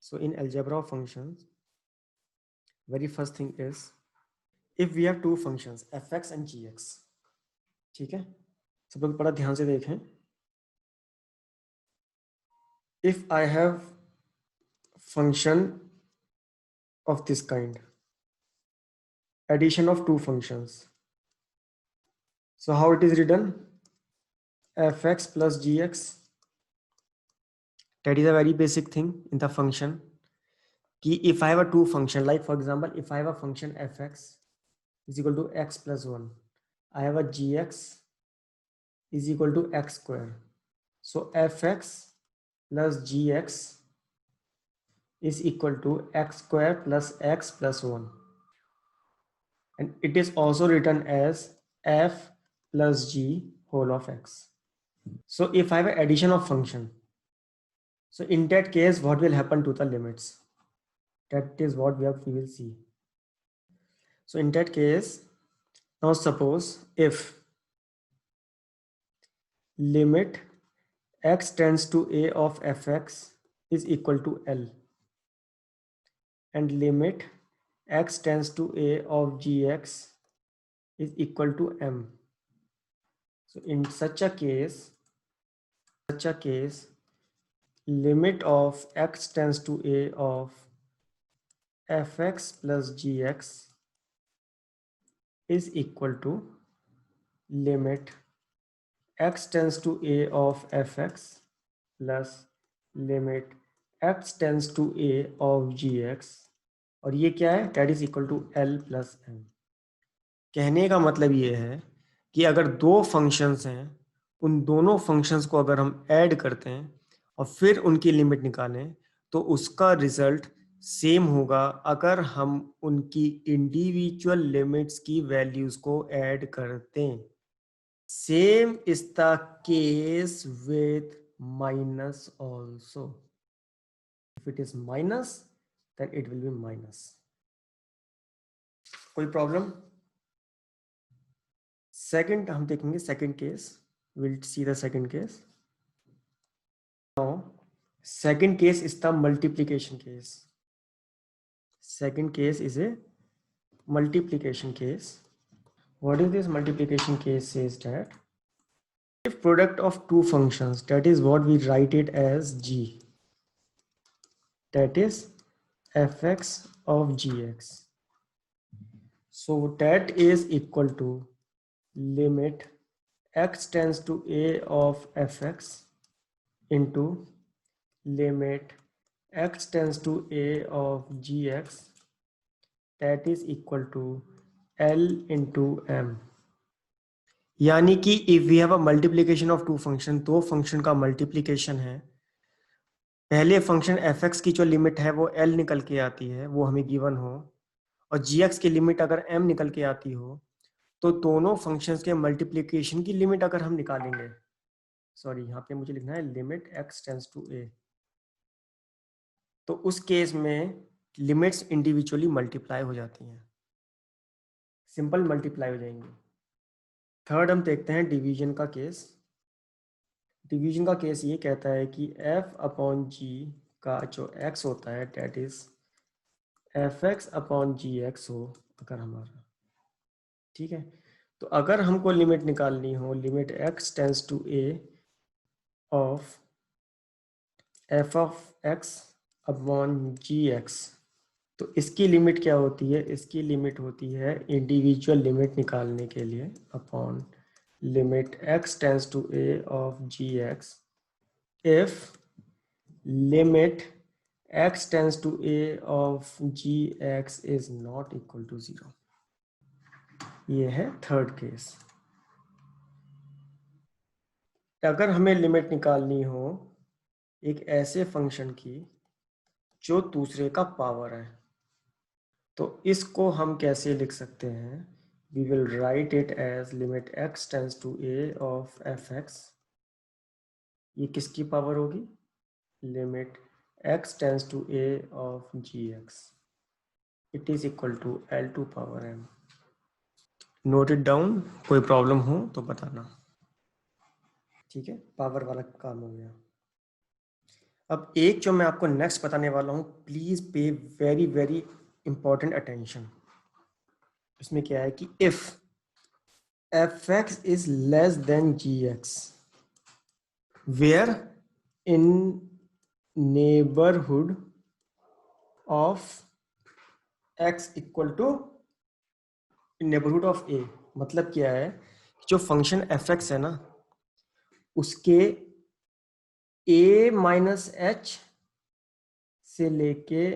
So in algebra of functions, very first thing is if we have two functions fx and gx, ठीक है, सब लोग बड़ा ध्यान से देखें. If I have function of this kind, addition of two functions, so how it is written? Fx plus gx. That is a very basic thing in the function. Ki if I have a two function, like for example, if I have a function fx is equal to x plus 1, I have a gx is equal to x square. So fx plus gx is equal to x square plus x plus 1. And it is also written as f plus g whole of x. So if I have an addition of function, so in that case, what will happen to the limits? That is what we will see. So in that case, now suppose if limit x tends to a of fx is equal to L and limit x tends to a of gx is equal to m. So in such a case, limit of x tends to a of fx plus gx is equal to limit x tends to a of fx plus limit x tends to a of gx, और ये क्या है? That is equal to L plus m. कहने का मतलब ये है कि अगर दो फंक्शंस हैं, उन दोनों फंक्शंस को अगर हम ऐड करते हैं और फिर उनकी लिमिट निकालें तो उसका रिजल्ट सेम होगा अगर हम उनकी इंडिविजुअल लिमिट्स की वैल्यूज को ऐड करते हैं. Same is the case with minus also. If it is minus then it will be minus. कोई प्रॉब्लम? सेकंड हम देखेंगे second case. Will see the second case. Now second case is the multiplication case. Second case is a multiplication case. What is this multiplication case? Says that if product of two functions, that is what we write it as g, that is fx of gx, so that is equal to limit x tends to a of fx into limit x tends to a of gx, that is equal to L into m. यानी कि if we have a multiplication of two function, दो function का multiplication है, पहले function fx की जो limit है वो L निकल के आती है, वो हमें गिवन हो, और gx की लिमिट अगर m निकल के आती हो, तो दोनों फंक्शंस के मल्टीप्लिकेशन की लिमिट अगर हम निकालेंगे, सॉरी यहाँ पे मुझे लिखना है limit x tends to a, तो उस केस में लिमिट्स इंडिविजुअली मल्टीप्लाई हो जाती हैं, सिंपल मल्टीप्लाई हो जाएंगी. थर्ड हम देखते हैं डिवीजन का केस. डिवीजन का केस ये कहता है कि f अपॉन g का जो x होता है that is fx upon gx हो अगर हमारा, ठीक है. तो अगर हमको लिमिट निकालनी हो, limit x tends to a of f of x upon gx, तो इसकी लिमिट क्या होती है? इसकी लिमिट होती है इंडिविजुअल लिमिट निकालने के लिए upon limit x tends to a of gx if limit x tends to a of gx is not equal to 0. ये है थर्ड केस. अगर हमें लिमिट निकालनी हो एक ऐसे फंक्शन की जो दूसरे का पावर है, तो इसको हम कैसे लिख सकते हैं? we will write it as limit x tends to a of fx. ये किसकी पावर होगी? Limit x tends to a of gx. It is equal to L to power m. Note it down. कोई problem हो तो बताना, ठीक है. Power वाला काम हो गया. अब एक जो मैं आपको नेक्स्ट बताने वाला हूं, please pay very very important attention. इसमें क्या है कि if fx is less than gx, where in neighborhood of x equal to neighbourhood of a, मतलब क्या है, जो फंक्शन fx है ना, उसके a माइनस एच से लेके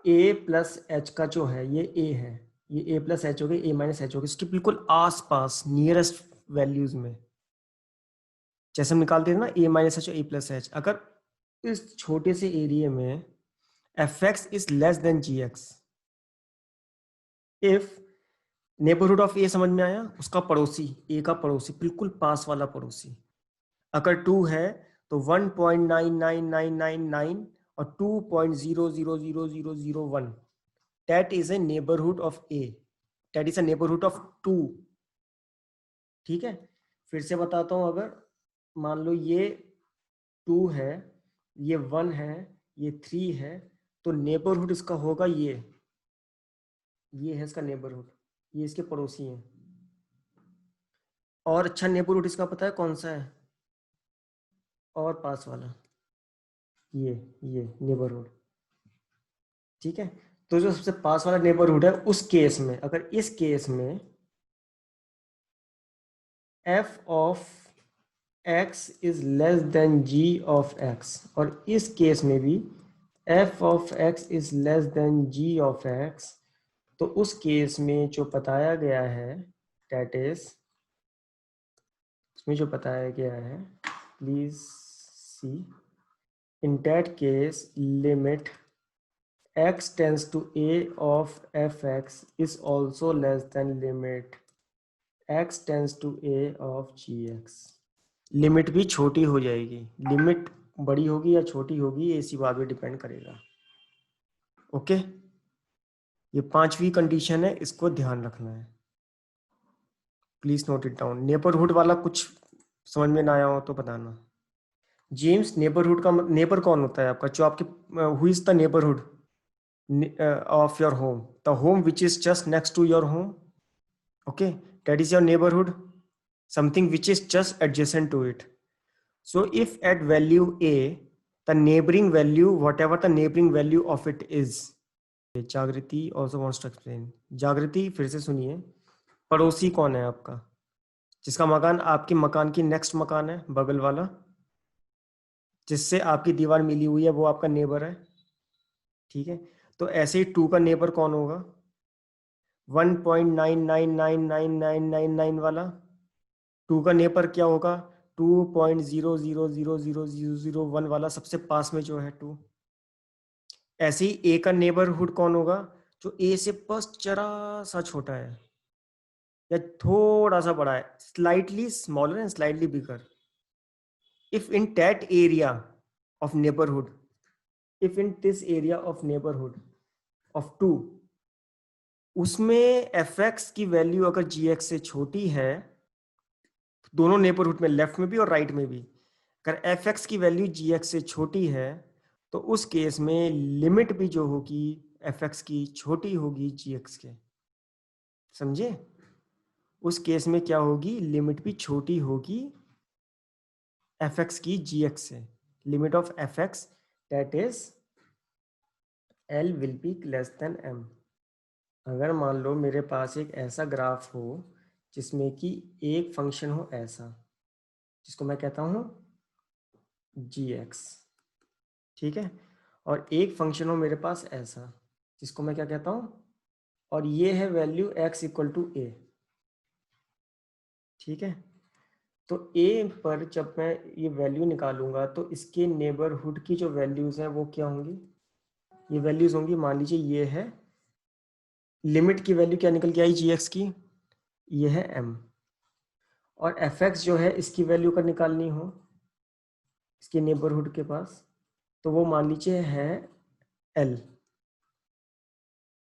a प्लस एच का जो है, ये a है, ये a प्लस एच हो गई, a माइनस एच हो गई, इसके बिल्कुल आसपास नियरेस्ट वैल्यूज में, जैसे हम निकालते हैं ना a माइनस एच और a प्लस एच, अगर इस छोटे से एरिया में fx is less than gx, if neighbourhood of a समझ में आया, उसका पड़ोसी, ए का पड़ोसी, बिल्कुल पास वाला पड़ोसी, अगर 2 है तो 1.99999 और 2.000001, that is a neighbourhood of A, that is a neighbourhood of 2। ठीक है, फिर से बताता हूं, अगर मान लो ये 2 है, ये 1 है, ये 3 है, तो नेबरहुड इसका होगा ये है इसका नेबरहुड, ये इसके पड़ोसी हैं। और अच्छा नेबरहुड इसका पता है कौन सा है, और पास वाला, ये नेबरहुड। ठीक है, तो जो सबसे पास वाला नेबरहुड है, उस केस में, अगर इस केस में f of x is less then g of x, और इस केस में भी f of x is less then g of x, तो उस केस में जो बताया गया है, दैट इज, उसमें जो बताया गया है, please see, in that case limit x tends to a of fx is also less than limit x tends to a of gx। Limit भी छोटी हो जाएगी, लिमिट बड़ी होगी या छोटी होगी, ये इसी बात पे डिपेंड करेगा। ओके, ये 5वीं कंडीशन है, इसको ध्यान रखना है, please note it down. Neighbourhood वाला कुछ समझ में ना आया हो तो बताना। जेम्स, नेबरहुड का नेबर कौन होता है आपका, जो आपके, who is the neighbourhood of your home, the home which is just next to your home, okay, that is your neighborhood, something which is just adjacent to it. So if at value a, the neighboring value, whatever the neighboring value of it is, जागृति also wants to explain। जागृति फिर से सुनिए, पड़ोसी कौन है आपका, जिसका मकान आपके मकान की नेक्स्ट मकान है, बगल वाला, जिससे आपकी दीवार मिली हुई है, वो आपका नेबर है। ठीक है, तो ऐसे ही 2 का नेबर कौन होगा, 1.9999999 वाला। 2 का नेबर क्या होगा, 2.00000001 वाला, सबसे पास में जो है 2। ऐसे ही ए का नेबरहुड कौन होगा, जो ए से बस जरा सा छोटा है या थोड़ा सा बड़ा है, slightly smaller and slightly bigger. If in that area of neighbourhood, if in this area of neighbourhood of 2, उसमें fx की वैल्यू अगर gx से छोटी है, दोनों नेबरहुड में, लेफ्ट में भी और राइट में भी, अगर fx की वैल्यू gx से छोटी है, तो उस केस में लिमिट भी जो होगी fx की छोटी होगी gx के। समझे, उस केस में क्या होगी, लिमिट भी छोटी होगी fx की gx से, limit of fx that is l will be less than m। अगर मान लो मेरे पास एक ऐसा ग्राफ हो जिसमें कि एक फंक्शन हो ऐसा, जिसको मैं कहता हूं gx, ठीक है, और एक फंक्शन हो मेरे पास ऐसा, जिसको मैं क्या कहता हूं, और ये है value x equal to a। ठीक है, तो a पर जब मैं ये वैल्यू निकालूंगा, तो इसके नेबरहुड की जो वैल्यूज हैं वो क्या होंगी, ये वैल्यूज होंगी, मान लीजिए ये है, लिमिट की वैल्यू क्या निकल के आई gx की, ये है m, और fx जो है इसकी वैल्यू कर निकालनी हो इसके नेबरहुड के पास, तो वो मान लीजिए है l।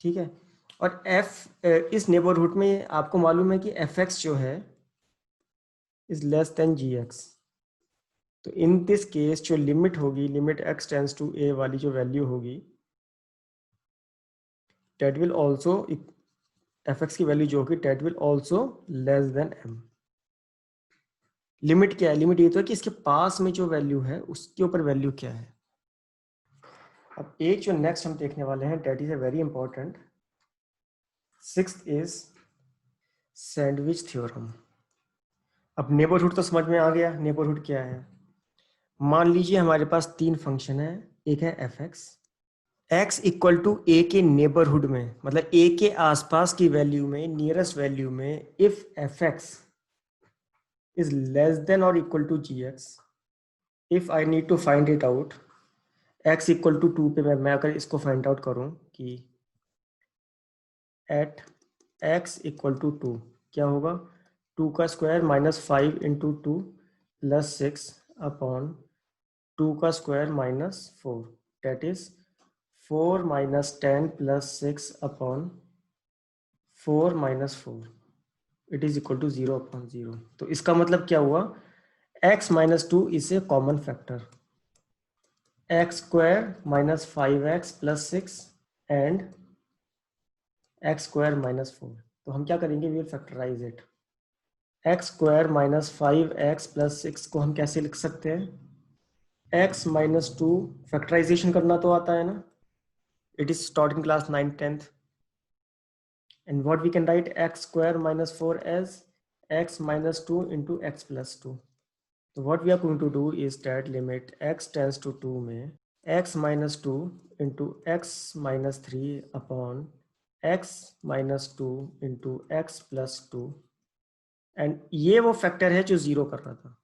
ठीक है, और इस नेबरहुड में आपको मालूम है कि fx जो है इज लेस देन gx, तो इन दिस केस जो लिमिट होगी, limit x tends to a वाली जो वैल्यू होगी, that will also, fx की वैल्यू जो होगी that will also less than m। Limit क्या है? लिमिट ये तो है कि इसके पास में जो वैल्यू है उसके ऊपर वैल्यू क्या है। अब एक जो नेक्स्ट हम देखने वाले हैं that is a very important, sixth is sandwich theorem. अब नेबरहुड तो समझ में आ गया, नेबरहुड क्या है। मान लीजिए हमारे पास तीन फंक्शन है, एक है f x, x equal to a के नेबरहुड में, मतलब ए के आसपास की वैल्यू में, नियरेस्ट वैल्यू में, if f x is less than और equal to g x, if I need to find it out, x equal to 2 पे मैं अगर इसको फाइंड आउट करूं कि एट एक्स इक्वल टू 2 क्या होगा, 2 का square minus 5 into 2 plus 6 upon 2 का square minus 4, that is 4 minus 10 plus 6 upon 4 minus 4, it is equal to 0 upon 0। तो इसका मतलब क्या हुआ, x minus 2 is a common factor, x square minus 5x plus 6 and x square minus 4। तो हम क्या करेंगे, we will factorize it. X square minus 5x plus 6 को हम कैसे लिख सकते हैं, x माइनस 2, फैक्टराइजेशन करना तो आता है ना, it is taught in class 9th 10th, and what we can write x square minus 4 as x minus 2 into x plus 2. So what we are going to do is that limit x tends to 2 में x minus 2 into x minus 3 upon x minus 2 into x plus 2, and ये वो factor है जो zero कर रहा था,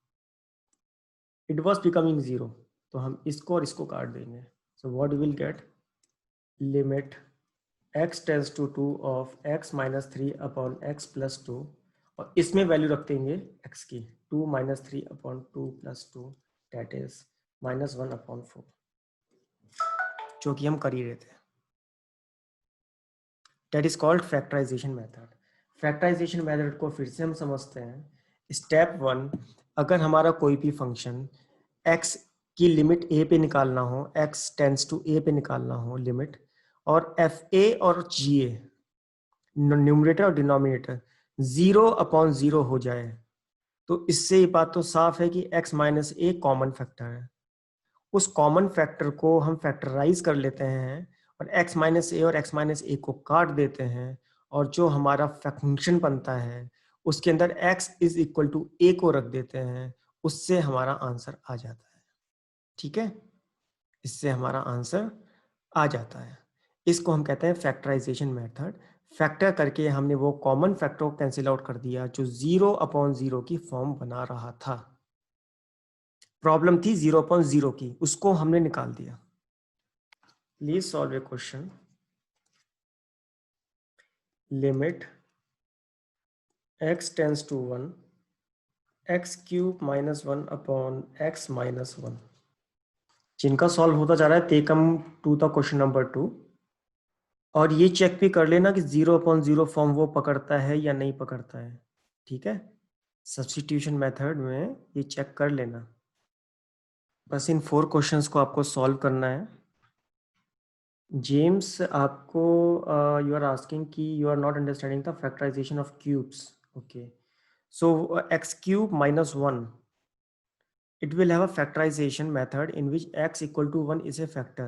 it was becoming 0, तो हम इसको और इसको काट देंगे। So what we will get, limit x tends to 2 of x minus 3 upon x plus 2, और इसमें वैल्यू रख देंगे x की, 2 minus 3 upon 2 plus 2, that is minus 1 upon 4, जो कि हम कर ही रहे थे। That is called factorization method. Factorization method को फिर से हम समझते हैं। स्टेप 1, अगर हमारा कोई भी फंक्शन x की लिमिट a पे निकालना हो, x टेंड्स टू a पे निकालना हो लिमिट, और एफ ए और जी ए, न्यूमरेटर और डिनोमिनेटर 0 अपॉन 0 हो जाए, तो इससे ये बात तो साफ है कि x माइनस ए कॉमन फैक्टर है। उस कॉमन फैक्टर को हम फैक्टराइज कर लेते हैं और x माइनस ए और x माइनस ए को काट देते हैं, और जो हमारा फंक्शन बनता है उसके अंदर x is equal to a को रख देते हैं, उससे हमारा आंसर आ जाता है। ठीक है, इससे हमारा आंसर आ जाता है। इसको हम कहते हैं फैक्टराइजेशन मेथड। फैक्टर करके हमने वो कॉमन फैक्टर को कैंसिल आउट कर दिया जो 0 अपॉन 0 की फॉर्म बना रहा था। प्रॉब्लम थी 0 अपॉन 0 की, उसको हमने निकाल दिया। Please solve a question. Limit x tends to 1, x cube minus 1 upon x minus 1। जिनका सॉल्व होता जा रहा है they come to the question number 2, और ये चेक भी कर लेना कि 0 अपॉन 0 फॉर्म वो पकड़ता है या नहीं पकड़ता है। ठीक है, सब्स्टिट्यूशन मेथड में ये चेक कर लेना। बस इन 4 क्वेश्चंस को आपको सॉल्व करना है। जेम्स, आपको यू आर आस्किंग कि you are not understanding the factorization of cubes. Okay, so x cube minus 1, it will have a factorization method in which x equal to 1 is a factor,